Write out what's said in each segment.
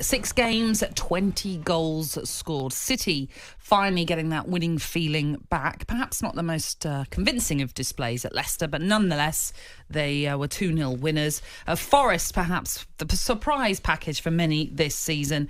6 games, 20 goals scored. City finally getting that winning feeling back. Perhaps not the most convincing of displays at Leicester, but nonetheless, they were 2-0 winners. Forest, perhaps the surprise package for many this season,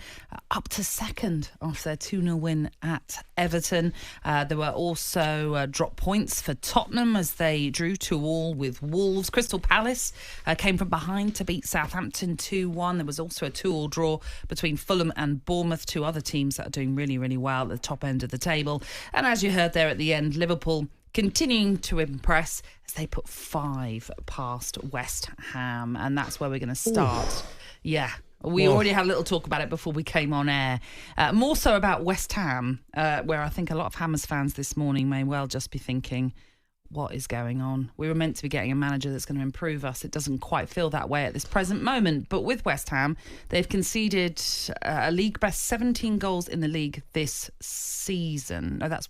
up to second after their 2-0 win at Everton. There were also drop points for Tottenham as they drew 2-2 with Wolves. Crystal Palace came from behind to beat Southampton 2-1. There was also a 2-2 draw between Fulham and Bournemouth, two other teams that are doing really, really well at the top end of the table. And as you heard there at the end, Liverpool continuing to impress as they put 5 past West Ham. And that's where we're going to start. Ooh. Yeah. We already had a little talk about it before we came on air. More so about West Ham, where I think a lot of Hammers fans this morning may well just be thinking, what is going on? We were meant to be getting a manager that's going to improve us. It doesn't quite feel that way at this present moment. But with West Ham, they've conceded a league best 17 goals in the league this season. No, that's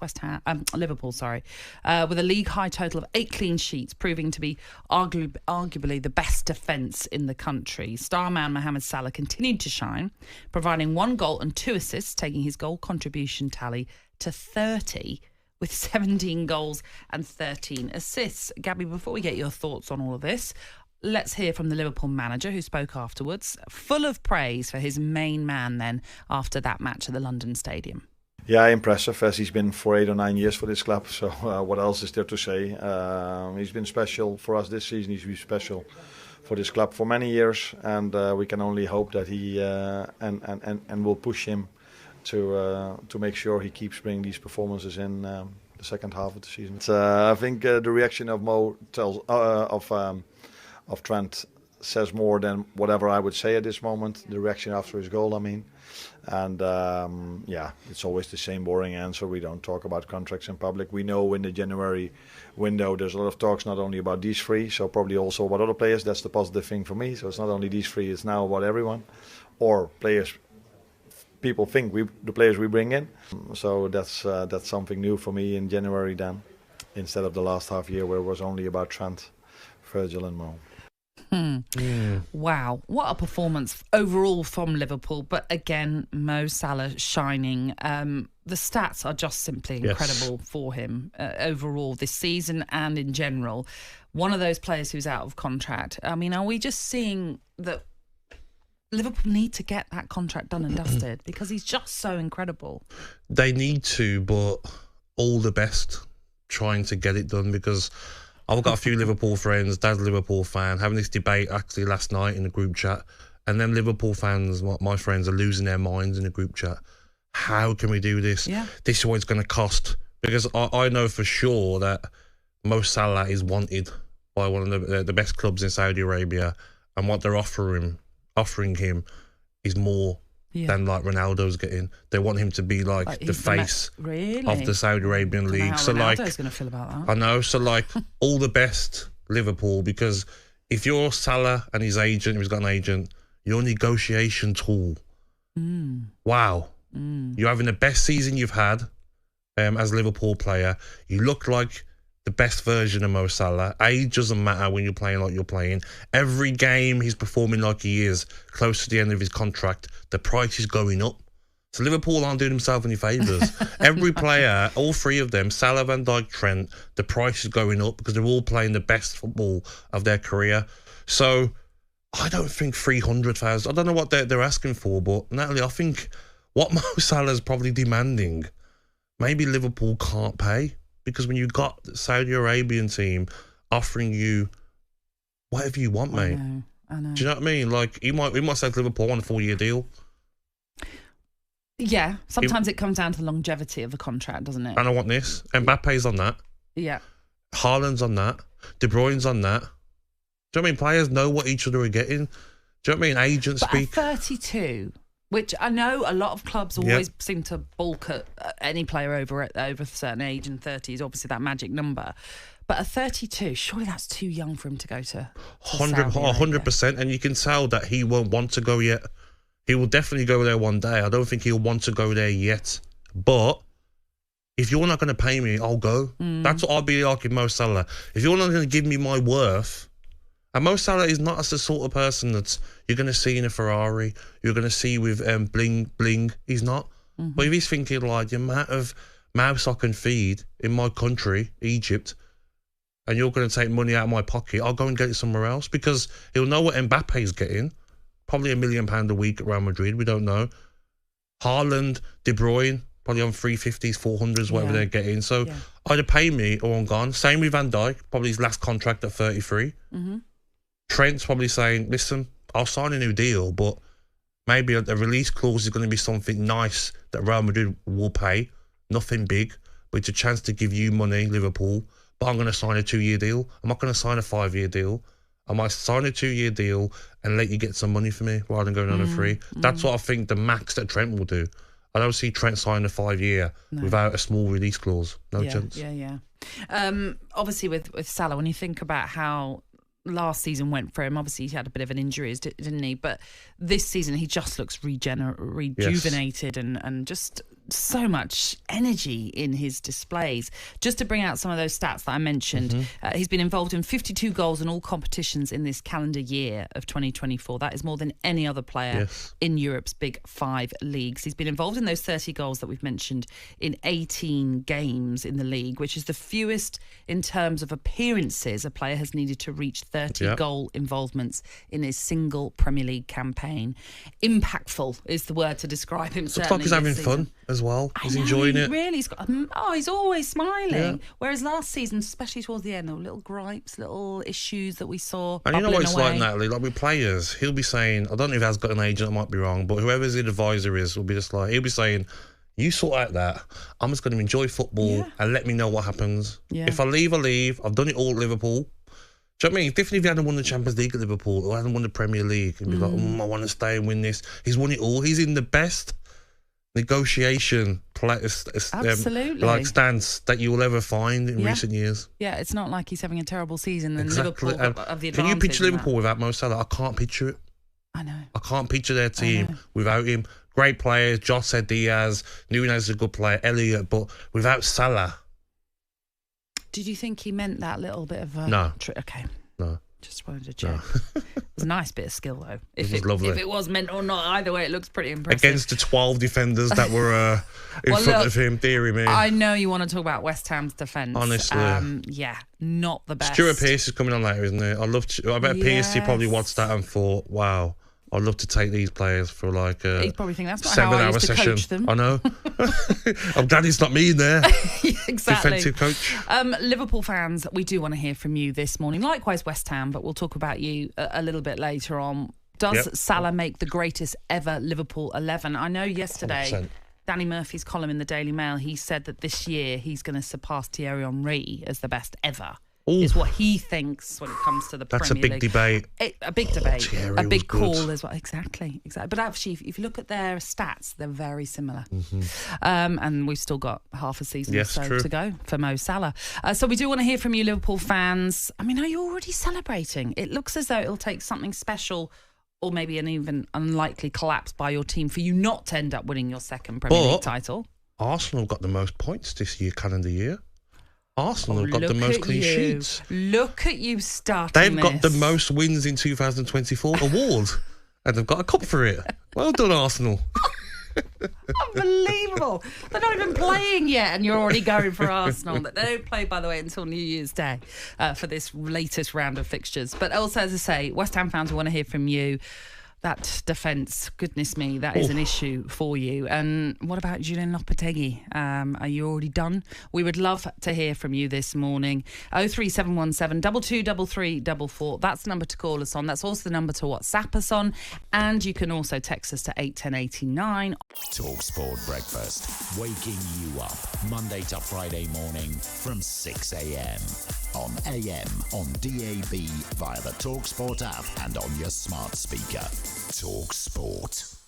Liverpool, sorry. With a league high total of 8 clean sheets, proving to be arguably the best defence in the country. Star man Mohamed Salah continued to shine, providing 1 goal and 2 assists, taking his goal contribution tally to 30 with 17 goals and 13 assists. Gabby, before we get your thoughts on all of this, let's hear from the Liverpool manager who spoke afterwards, full of praise for his main man then after that match at the London Stadium. Yeah, impressive, as he's been for 8 or 9 years for this club. So what else is there to say? He's been special for us this season. He's been special for this club for many years. And we can only hope that he and will push him to make sure he keeps bringing these performances in the second half of the season. I think the reaction of Mo of Trent says more than whatever I would say at this moment. The reaction after his goal, I mean. And it's always the same boring answer. We don't talk about contracts in public. We know in the January window there's a lot of talks not only about these 3, so probably also about other players. That's the positive thing for me. So it's not only these 3, it's now about everyone. Or players. People think the players we bring in, so that's something new for me in January then, instead of the last half year where it was only about Trent, Virgil and Mo. Wow, what a performance overall from Liverpool, but again, Mo Salah shining. The stats are just simply incredible for him overall this season and in general. One of those players who's out of contract. I mean, are we just seeing that Liverpool need to get that contract done and dusted because he's just so incredible? They need to, but all the best trying to get it done, because I've got a few Liverpool friends, Dad's a Liverpool fan, having this debate actually last night in the group chat, and then Liverpool fans, my friends, are losing their minds in the group chat. How can we do this? Yeah. This is what it's going to cost. Because I know for sure that Mo Salah is wanted by one of the best clubs in Saudi Arabia, and what they're offering him is more than like Ronaldo's getting. They want him to be like the face of the Saudi Arabian league. How so Ronaldo's going to feel about that. I know. So like all the best, Liverpool, because if you're Salah and his agent, if he's got an agent, your negotiation tool. Wow. You're having the best season you've had as a Liverpool player. You look like the best version of Mo Salah. Age doesn't matter when you're playing like you're playing. Every game he's performing like he is, close to the end of his contract, the price is going up. So Liverpool aren't doing themselves any favours. Every player, all 3 of them, Salah, Van Dijk, Trent, the price is going up because they're all playing the best football of their career. So I don't think 300,000, I don't know what they're asking for, but Natalie, I think what Mo Salah's probably demanding, maybe Liverpool can't pay. Because when you got the Saudi Arabian team offering you whatever you want, mate. I know. Do you know what I mean? Like, we might say to Liverpool on a 4-year deal. Yeah, sometimes it comes down to the longevity of the contract, doesn't it? And I want this. Mbappe's on that. Yeah. Haaland's on that. De Bruyne's on that. Do you know what I mean? Players know what each other are getting. Do you know what I mean? Agents speak. At 32... which I know a lot of clubs always seem to balk at any player over a certain age, and 30 is obviously that magic number. But at 32, surely that's too young for him to go to 100%, and you can tell that he won't want to go yet. He will definitely go there one day. I don't think he'll want to go there yet. But if you're not going to pay me, I'll go. That's what I'll be like with Mo Salah. If you're not going to give me my worth, And Mo Salah is not as the sort of person that you're going to see in a Ferrari, you're going to see with bling bling. He's not. But if he's thinking like the amount of mouse I can feed in my country, Egypt, and you're going to take money out of my pocket, I'll go and get it somewhere else, because he'll know what Mbappe's getting. Probably £1 million a week at Real Madrid. We don't know. Haaland, De Bruyne, probably on 350s, 400s, whatever they're getting. So either pay me or I'm gone. Same with Van Dijk, probably his last contract at 33. Trent's probably saying, listen, I'll sign a new deal, but maybe a release clause is going to be something nice that Real Madrid will pay. Nothing big, but it's a chance to give you money, Liverpool. But I'm going to sign a 2-year deal. I'm not going to sign a 5-year deal. I might sign a 2-year deal and let you get some money for me rather than going on a 3. That's what I think the max that Trent will do. I don't see Trent sign a 5-year without a small release clause. No chance. Yeah. Obviously, with Salah, when you think about how last season went for him, obviously he had a bit of an injury, didn't he? But this season he just looks rejuvenated and just so much energy in his displays. Just to bring out some of those stats that I mentioned, he's been involved in 52 goals in all competitions in this calendar year of 2024. That is more than any other player in Europe's big 5 leagues. He's been involved in those 30 goals that we've mentioned in 18 games in the league, which is the fewest in terms of appearances a player has needed to reach 30 goal involvements in his single Premier League campaign. Impactful is the word to describe him. Looks like he's having fun as well. He's enjoying it. Really, he's always smiling. Whereas last season, especially towards the end, there were little gripes, little issues that we saw. And you know what it's like, Natalie? Like with players, he'll be saying, I don't know if he has got an agent, I might be wrong, but whoever his advisor is will be just like, he'll be saying, you sort out that. I'm just going to enjoy football and let me know what happens. If I leave, I leave. I've done it all at Liverpool. Do you know what I mean? Differently if he hadn't won the Champions League at Liverpool or hadn't won the Premier League, he'd be like, I want to stay and win this. He's won it all. He's in the best negotiation stance that you will ever find in recent years. Yeah, it's not like he's having a terrible season and Liverpool have the advantage. Can you picture Liverpool without Mo Salah? I can't picture it. I know. I can't picture their team without him. Great players, Jose Diaz, Nunez is a good player, Elliott, but without Salah. Did you think he meant that little bit of a... No. Okay. No. Just wanted to check. It was a nice bit of skill, though. It was lovely. If it was meant or not, either way, it looks pretty impressive. Against the 12 defenders that were in front of him, dearie me. I know you want to talk about West Ham's defence. Honestly. Not the best. Stuart Pearce is coming on later, isn't it? I bet Pearce probably watched that and thought, wow, I'd love to take these players for like a He'd probably think that's not how I used to coach them. I know. I'm glad it's not me in there. Exactly. Defensive coach. Liverpool fans, we do want to hear from you this morning. Likewise, West Ham, but we'll talk about you a little bit later on. Does Salah make the greatest ever Liverpool 11? I know yesterday, 100%. Danny Murphy's column in the Daily Mail, he said that this year he's going to surpass Thierry Henry as the best ever. Is what he thinks when it comes to the Premier League. That's a big debate. A big debate. Thierry a big call good. as well. Exactly. But actually, if you look at their stats, they're very similar. And we've still got half a season or so to go for Mo Salah. So we do want to hear from you, Liverpool fans. I mean, are you already celebrating? It looks as though it'll take something special or maybe an even unlikely collapse by your team for you not to end up winning your second Premier League title. Arsenal got the most points this calendar year. Arsenal have got the most clean sheets. Look at you starting They've got the most wins in 2024 award. And they've got a cup for it. Well done, Arsenal. Unbelievable. They're not even playing yet and you're already going for Arsenal. They don't play, by the way, until New Year's Day for this latest round of fixtures. But also, as I say, West Ham fans, we want to hear from you. That defence, goodness me, that is an issue for you. And what about Julian Lopetegui? Are you already done? We would love to hear from you this morning. 03717 223344. That's the number to call us on. That's also the number to WhatsApp us on. And you can also text us to 81089. talkSPORT Breakfast, waking you up Monday to Friday morning from 6 a.m. on AM, on DAB, via the talkSPORT app and on your smart speaker. talkSPORT.